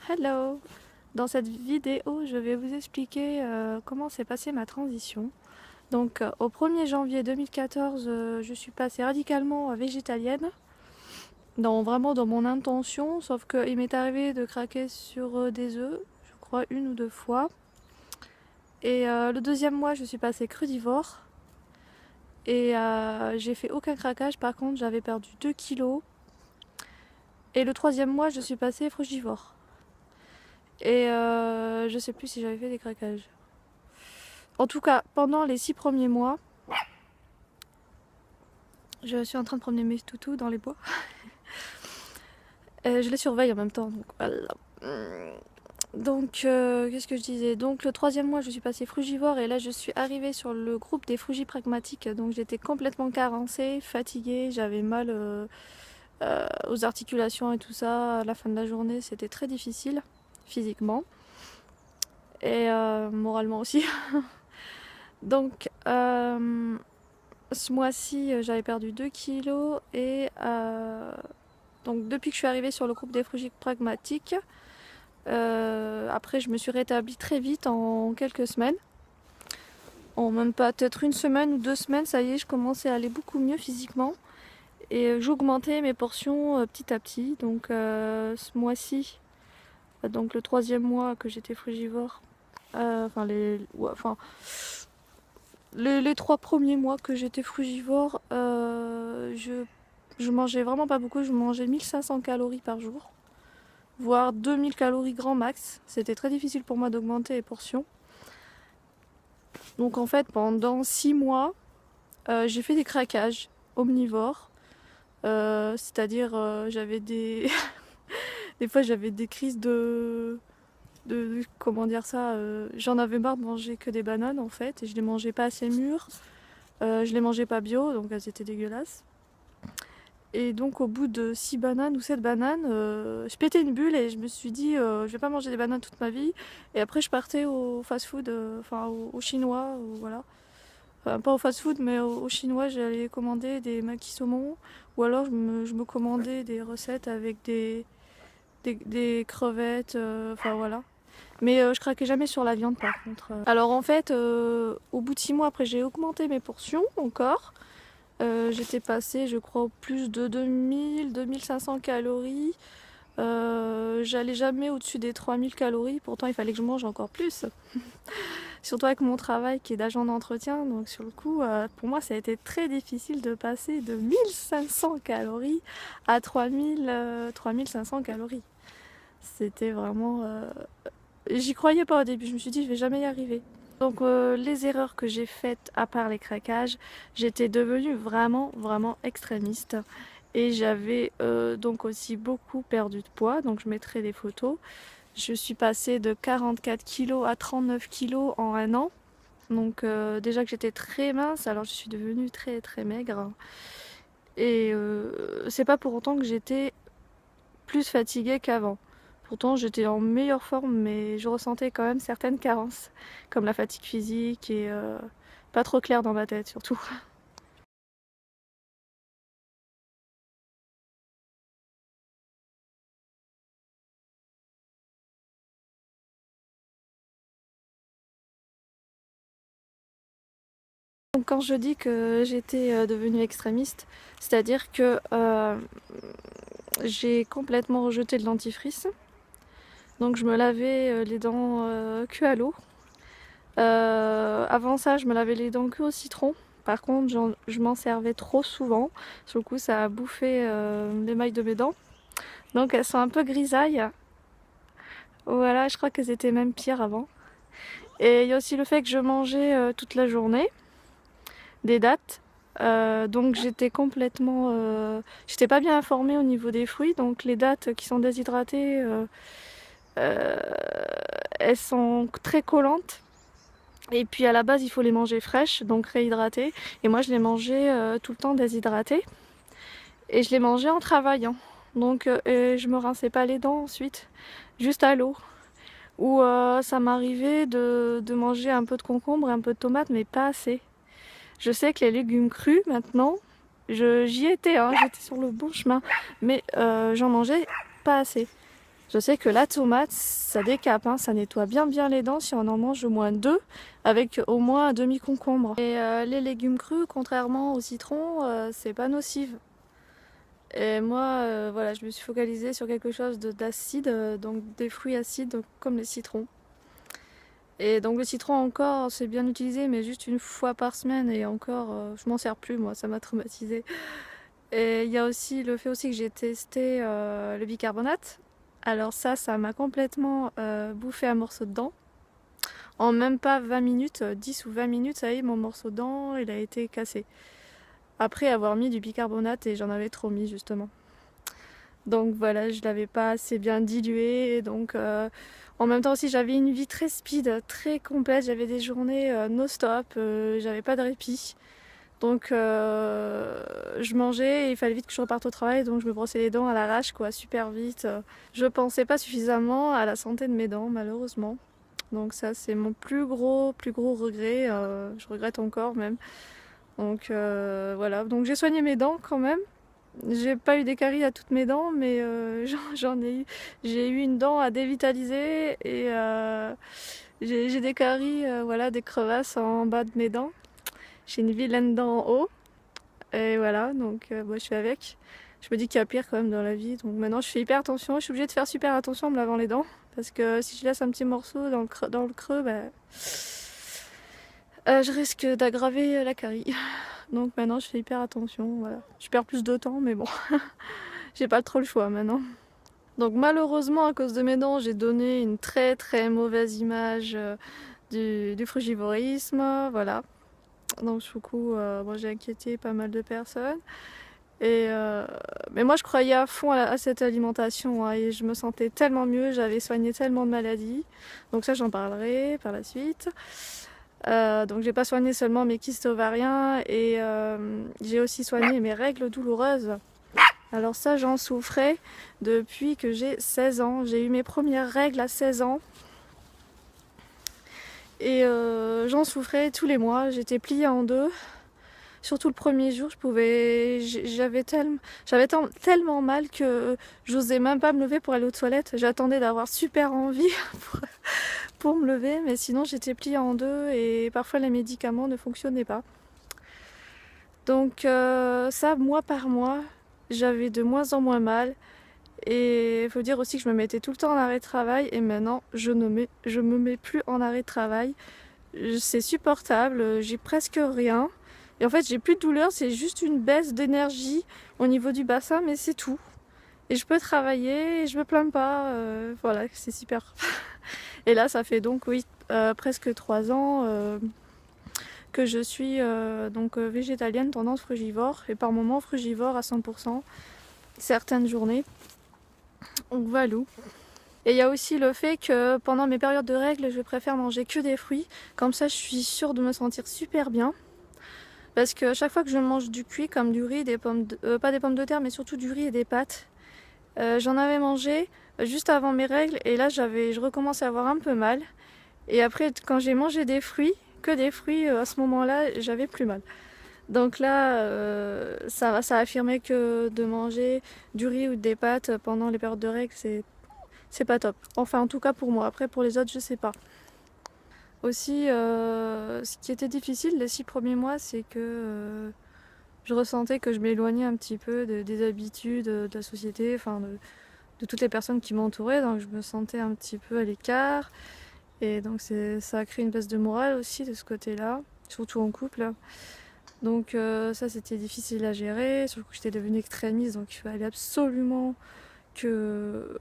Hello! Dans cette vidéo, je vais vous expliquer comment s'est passée ma transition. Donc, au 1er janvier 2014, je suis passée radicalement végétalienne, vraiment dans mon intention, sauf qu'il m'est arrivé de craquer sur des œufs, je crois 1 ou 2 fois. Et le 2e mois, je suis passée crudivore. Et j'ai fait aucun craquage, par contre, j'avais perdu 2 kilos. Et le 3e mois, je suis passée frugivore. Et je sais plus si j'avais fait des craquages. En tout cas, pendant les 6 premiers mois, je suis en train de promener mes toutous dans les bois. Je les surveille en même temps, donc voilà. Donc, qu'est-ce que je disais? Donc, le 3e mois, je suis passée frugivore et là, je suis arrivée sur le groupe des frugipragmatiques. Donc, j'étais complètement carencée, fatiguée, j'avais mal aux articulations et tout ça. À la fin de la journée, c'était très difficile, physiquement et moralement aussi. Donc, ce mois-ci, j'avais perdu 2 kilos et donc depuis que je suis arrivée sur le groupe des frugipragmatiques, après je me suis rétablie très vite en quelques semaines. En même pas peut-être 1 semaine ou 2 semaines, ça y est, je commençais à aller beaucoup mieux physiquement. Et j'augmentais mes portions petit à petit. Donc ce mois-ci, donc le 3e mois que j'étais frugivore, les 3 premiers mois que j'étais frugivore, je mangeais vraiment pas beaucoup, je mangeais 1500 calories par jour, voire 2000 calories grand max. C'était très difficile pour moi d'augmenter les portions. Donc en fait, pendant 6 mois, j'ai fait des craquages omnivores. C'est-à-dire, j'avais des... des fois j'avais des crises comment dire ça, j'en avais marre de manger que des bananes en fait, et je les mangeais pas assez mûres. Je les mangeais pas bio, donc elles étaient dégueulasses. Et donc au bout de 6 bananes ou 7 bananes, je pétais une bulle et je me suis dit je vais pas manger des bananes toute ma vie. Et après je partais au fast-food, au chinois, voilà. Enfin, pas au fast-food mais au chinois, j'allais commander des makis saumon, ou alors je me commandais des recettes avec des crevettes, voilà. Mais je craquais jamais sur la viande par contre. Alors en fait, au bout de 6 mois après, j'ai augmenté mes portions encore. J'étais passée, je crois, au plus de 2000-2500 calories. J'allais jamais au-dessus des 3000 calories. Pourtant, il fallait que je mange encore plus. Surtout avec mon travail qui est d'agent d'entretien. Donc sur le coup, pour moi, ça a été très difficile de passer de 1500 calories à 3500 calories. C'était vraiment... J'y croyais pas au début. Je me suis dit, je vais jamais y arriver. Donc les erreurs que j'ai faites, à part les craquages, j'étais devenue vraiment extrémiste. Et j'avais donc aussi beaucoup perdu de poids, donc je mettrai des photos. Je suis passée de 44 kg à 39 kg en 1 an. Donc déjà que j'étais très mince, alors je suis devenue très maigre. Et c'est pas pour autant que j'étais plus fatiguée qu'avant. Pourtant, j'étais en meilleure forme, mais je ressentais quand même certaines carences, comme la fatigue physique et pas trop clair dans ma tête surtout. Donc quand je dis que j'étais devenue extrémiste, c'est-à-dire que j'ai complètement rejeté le dentifrice. Donc je me lavais les dents que à l'eau. Avant ça, je me lavais les dents que au citron. Par contre, je m'en servais trop souvent. Sur le coup, ça a bouffé l'émail de mes dents. Donc elles sont un peu grisailles. Voilà, je crois qu'elles étaient même pires avant. Et il y a aussi le fait que je mangeais toute la journée des dattes. Donc j'étais complètement... j'étais pas bien informée au niveau des fruits. Donc les dattes qui sont déshydratées, elles sont très collantes. Et puis à la base, il faut les manger fraîches, donc réhydratées. Et moi, je les mangeais tout le temps déshydratées. Et je les mangeais en travaillant. Donc je me rinçais pas les dents ensuite, juste à l'eau. Ou ça m'arrivait de manger un peu de concombre, un peu de tomate, mais pas assez. Je sais que les légumes crus, maintenant, j'y étais, hein, j'étais sur le bon chemin. Mais j'en mangeais pas assez. Je sais que la tomate, ça décape, hein, ça nettoie bien les dents si on en mange au moins 2, avec au moins un demi-concombre. Et les légumes crus, contrairement au citron, c'est pas nocif. Et moi, voilà, je me suis focalisée sur quelque chose d'acide, donc des fruits acides comme les citrons. Et donc le citron encore, c'est bien utilisé, mais juste une fois par semaine, et encore, je m'en sers plus, moi, ça m'a traumatisée. Et il y a aussi le fait aussi que j'ai testé le bicarbonate. Alors ça m'a complètement bouffé un morceau de dent. En même pas 20 minutes, 10 ou 20 minutes, ça y est, mon morceau de dent, il a été cassé. Après avoir mis du bicarbonate, et j'en avais trop mis justement. Donc voilà, je l'avais pas assez bien dilué. Et donc en même temps aussi, j'avais une vie très speed, très complète. J'avais des journées no-stop, j'avais pas de répit. Donc je mangeais et il fallait vite que je reparte au travail, donc je me brossais les dents à l'arrache, quoi, super vite. Je pensais pas suffisamment à la santé de mes dents, malheureusement. Donc ça, c'est mon plus gros regret. Je regrette encore même. Donc voilà, donc j'ai soigné mes dents quand même. J'ai pas eu des caries à toutes mes dents, mais j'en ai eu. J'ai eu une dent à dévitaliser et j'ai des caries, voilà, des crevasses en bas de mes dents. J'ai une vilaine dent en haut. Et voilà, donc moi je suis avec. Je me dis qu'il y a pire quand même dans la vie. Donc maintenant je fais hyper attention. Je suis obligée de faire super attention en me lavant les dents. Parce que si je laisse un petit morceau dans le creux, je risque d'aggraver la carie. Donc maintenant je fais hyper attention. Voilà. Je perds plus de temps, mais bon, j'ai pas trop le choix maintenant. Donc malheureusement à cause de mes dents, j'ai donné une très mauvaise image du frugivorisme. Voilà. Donc du coup, j'ai inquiété pas mal de personnes. Et mais moi je croyais à fond à cette alimentation, hein, et je me sentais tellement mieux, j'avais soigné tellement de maladies. Donc ça j'en parlerai par la suite. Donc j'ai pas soigné seulement mes kystes ovariens et j'ai aussi soigné mes règles douloureuses. Alors ça j'en souffrais depuis que j'ai 16 ans. J'ai eu mes premières règles à 16 ans. Et j'en souffrais tous les mois, j'étais pliée en deux. Surtout le premier jour, j'avais tellement mal que j'osais même pas me lever pour aller aux toilettes. J'attendais d'avoir super envie pour me lever, mais sinon j'étais pliée en deux et parfois les médicaments ne fonctionnaient pas. Donc ça, mois par mois, j'avais de moins en moins mal. Et il faut dire aussi que je me mettais tout le temps en arrêt de travail et maintenant je me mets plus en arrêt de travail. C'est supportable, j'ai presque rien. Et en fait, j'ai plus de douleur, c'est juste une baisse d'énergie au niveau du bassin, mais c'est tout. Et je peux travailler et je me plains pas. Voilà, c'est super. Et là, ça fait donc, oui, presque 3 ans que je suis végétalienne, tendance frugivore, et par moments frugivore à 100%, certaines journées. Donc voilà. Et il y a aussi le fait que pendant mes périodes de règles, je préfère manger que des fruits. Comme ça, je suis sûre de me sentir super bien. Parce que chaque fois que je mange du cuit, comme du riz, pas des pommes de terre, mais surtout du riz et des pâtes, j'en avais mangé juste avant mes règles et là je recommençais à avoir un peu mal. Et après, quand j'ai mangé des fruits, que des fruits, à ce moment-là, j'avais plus mal. Donc là, ça a affirmé que de manger du riz ou des pâtes pendant les périodes de règles, c'est pas top. Enfin, en tout cas pour moi. Après, pour les autres, je sais pas. Aussi, ce qui était difficile les 6 premiers mois, c'est que je ressentais que je m'éloignais un petit peu des habitudes de la société, enfin de toutes les personnes qui m'entouraient, donc je me sentais un petit peu à l'écart. Et donc ça a créé une baisse de morale aussi de ce côté-là, surtout en couple. Donc ça c'était difficile à gérer, surtout que j'étais devenue extrémiste, donc il fallait absolument que...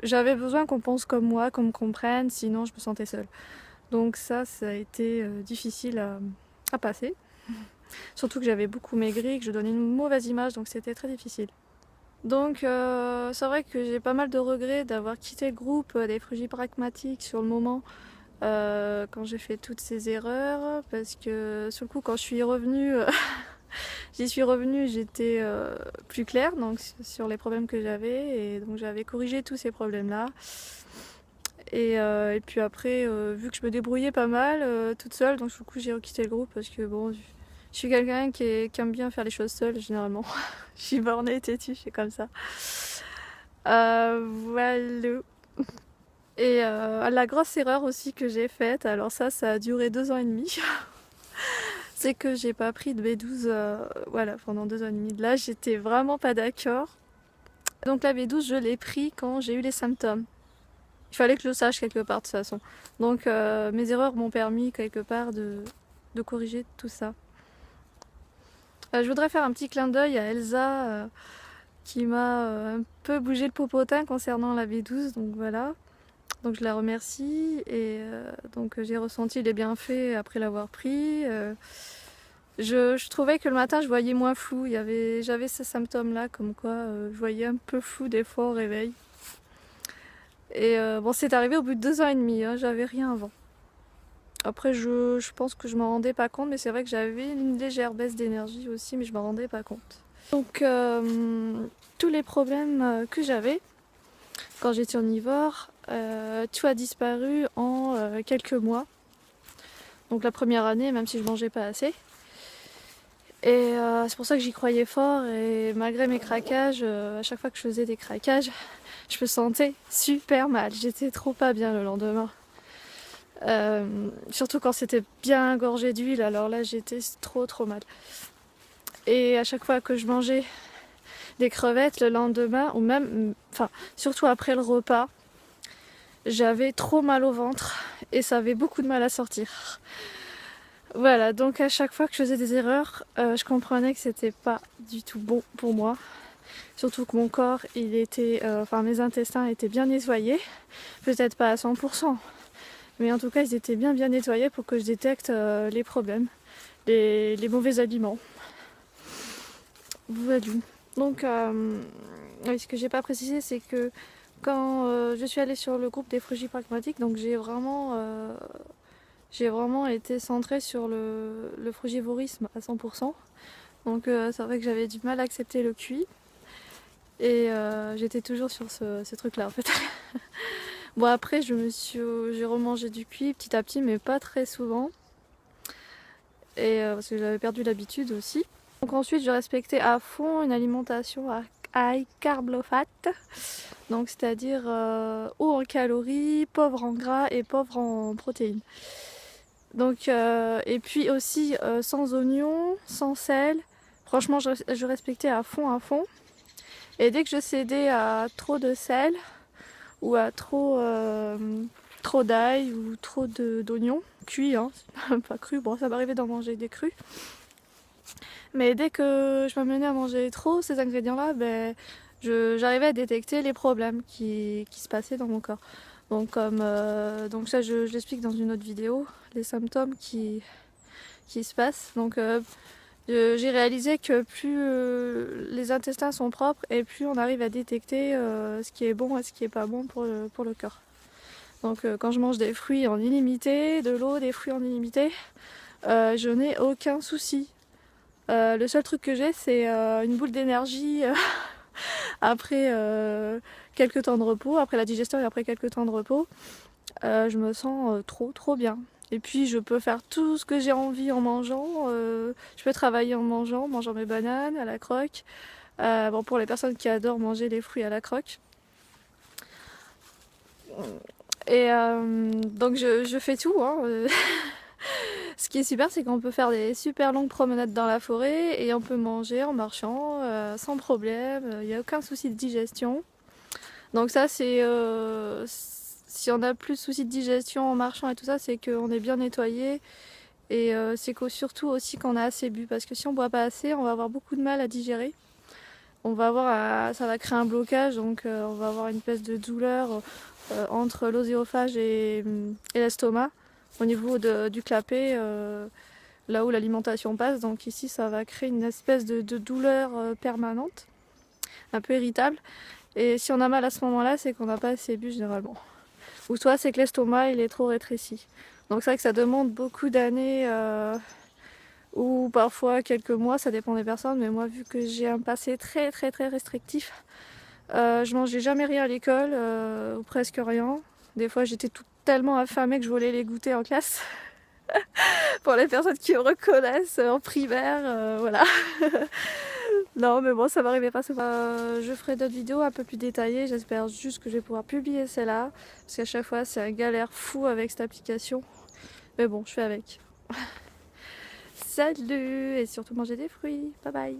J'avais besoin qu'on pense comme moi, qu'on me comprenne, sinon je me sentais seule. Donc ça a été difficile à passer. Surtout que j'avais beaucoup maigri, que je donnais une mauvaise image, donc c'était très difficile. Donc c'est vrai que j'ai pas mal de regrets d'avoir quitté le groupe des Frugipragmatiques sur le moment, quand j'ai fait toutes ces erreurs, parce que sur le coup quand je suis revenue, j'y suis revenue, j'étais plus claire donc, sur les problèmes que j'avais, et donc j'avais corrigé tous ces problèmes-là. Et puis après, vu que je me débrouillais pas mal toute seule, donc du coup j'ai requitté le groupe parce que bon, je suis quelqu'un qui aime bien faire les choses seule généralement. Je suis bornée, têtue, je suis comme ça. Voilà. Et la grosse erreur aussi que j'ai faite, alors ça a duré 2 ans et demi, c'est que j'ai pas pris de B12 voilà, pendant 2 ans et demi. Là, j'étais vraiment pas d'accord. Donc la B12, je l'ai pris quand j'ai eu les symptômes. Il fallait que je le sache quelque part de toute façon. Donc mes erreurs m'ont permis quelque part de corriger tout ça. Je voudrais faire un petit clin d'œil à Elsa qui m'a un peu bougé le popotin concernant la B12. Donc voilà. Donc je la remercie et donc j'ai ressenti les bienfaits après l'avoir pris. Je trouvais que le matin je voyais moins flou. J'avais ces symptômes-là comme quoi je voyais un peu flou des fois au réveil. Et bon, c'est arrivé au bout de 2 ans et demi, hein, j'avais rien avant. Après, je pense que je m'en rendais pas compte, mais c'est vrai que j'avais une légère baisse d'énergie aussi, mais je m'en rendais pas compte. Donc, tous les problèmes que j'avais quand j'étais omnivore, tout a disparu en quelques mois. Donc, la première année, même si je mangeais pas assez. Et c'est pour ça que j'y croyais fort, et malgré mes craquages, à chaque fois que je faisais des craquages, je me sentais super mal. J'étais trop pas bien le lendemain. Surtout quand c'était bien gorgé d'huile, alors là j'étais trop mal. Et à chaque fois que je mangeais des crevettes le lendemain, ou même, enfin surtout après le repas, j'avais trop mal au ventre et ça avait beaucoup de mal à sortir. Voilà, donc à chaque fois que je faisais des erreurs, je comprenais que c'était pas du tout bon pour moi. Surtout que mon corps, mes intestins étaient bien nettoyés, peut-être pas à 100%. Mais en tout cas, ils étaient bien nettoyés pour que je détecte les problèmes, les mauvais aliments. Voilà. Donc, ce que j'ai pas précisé, c'est que quand je suis allée sur le groupe des frugies pragmatiques, donc j'ai vraiment été centrée sur le frugivorisme à 100%. Donc, c'est vrai que j'avais du mal à accepter le cuit. Et j'étais toujours sur ce truc-là en fait. Bon après j'ai remangé du cuit petit à petit mais pas très souvent. Et parce que j'avais perdu l'habitude aussi. Donc ensuite je respectais à fond une alimentation à high carb low fat. Donc c'est-à-dire haut en calories, pauvre en gras et pauvre en protéines. Donc et puis aussi sans oignons, sans sel. Franchement je respectais à fond. Et dès que je cédais à trop de sel ou à trop d'ail ou trop d'oignons cuits, hein, pas crus, bon ça m'arrivait d'en manger des crus. Mais dès que je m'amenais à manger trop ces ingrédients-là, j'arrivais à détecter les problèmes qui se passaient dans mon corps. Donc donc ça je l'explique dans une autre vidéo, les symptômes qui se passent. Donc j'ai réalisé que plus les intestins sont propres et plus on arrive à détecter ce qui est bon et ce qui est pas bon pour le corps. Donc quand je mange des fruits en illimité, de l'eau, des fruits en illimité, je n'ai aucun souci. Le seul truc que j'ai, c'est une boule d'énergie après quelques temps de repos, après la digestion et après quelques temps de repos. Je me sens trop bien. Et puis je peux faire tout ce que j'ai envie en mangeant. Je peux travailler en mangeant mes bananes à la croque. Bon, pour les personnes qui adorent manger les fruits à la croque. Et donc je fais tout. Hein. Ce qui est super, c'est qu'on peut faire des super longues promenades dans la forêt et on peut manger en marchant sans problème. Il n'y a aucun souci de digestion. Donc ça c'est... si on n'a plus de soucis de digestion en marchant et tout ça, c'est qu'on est bien nettoyé. Et c'est surtout aussi qu'on a assez bu. Parce que si on ne boit pas assez, on va avoir beaucoup de mal à digérer. Ça va créer un blocage, donc on va avoir une espèce de douleur entre l'œsophage et l'estomac, au niveau du clapet, là où l'alimentation passe. Donc ici, ça va créer une espèce de douleur permanente, un peu irritable. Et si on a mal à ce moment-là, c'est qu'on n'a pas assez bu généralement. Ou soit c'est que l'estomac il est trop rétréci. Donc c'est vrai que ça demande beaucoup d'années ou parfois quelques mois, ça dépend des personnes. Mais moi, vu que j'ai un passé très restrictif, je mangeais jamais rien à l'école, ou presque rien. Des fois j'étais tellement affamée que je volais les goûter en classe. Pour les personnes qui me reconnaissent en primaire, voilà. Non, mais bon, ça m'arrivait pas souvent. Je ferai d'autres vidéos un peu plus détaillées. J'espère juste que je vais pouvoir publier celle-là. Parce qu'à chaque fois, c'est un galère fou avec cette application. Mais bon, je fais avec. Salut! Et surtout manger des fruits. Bye bye!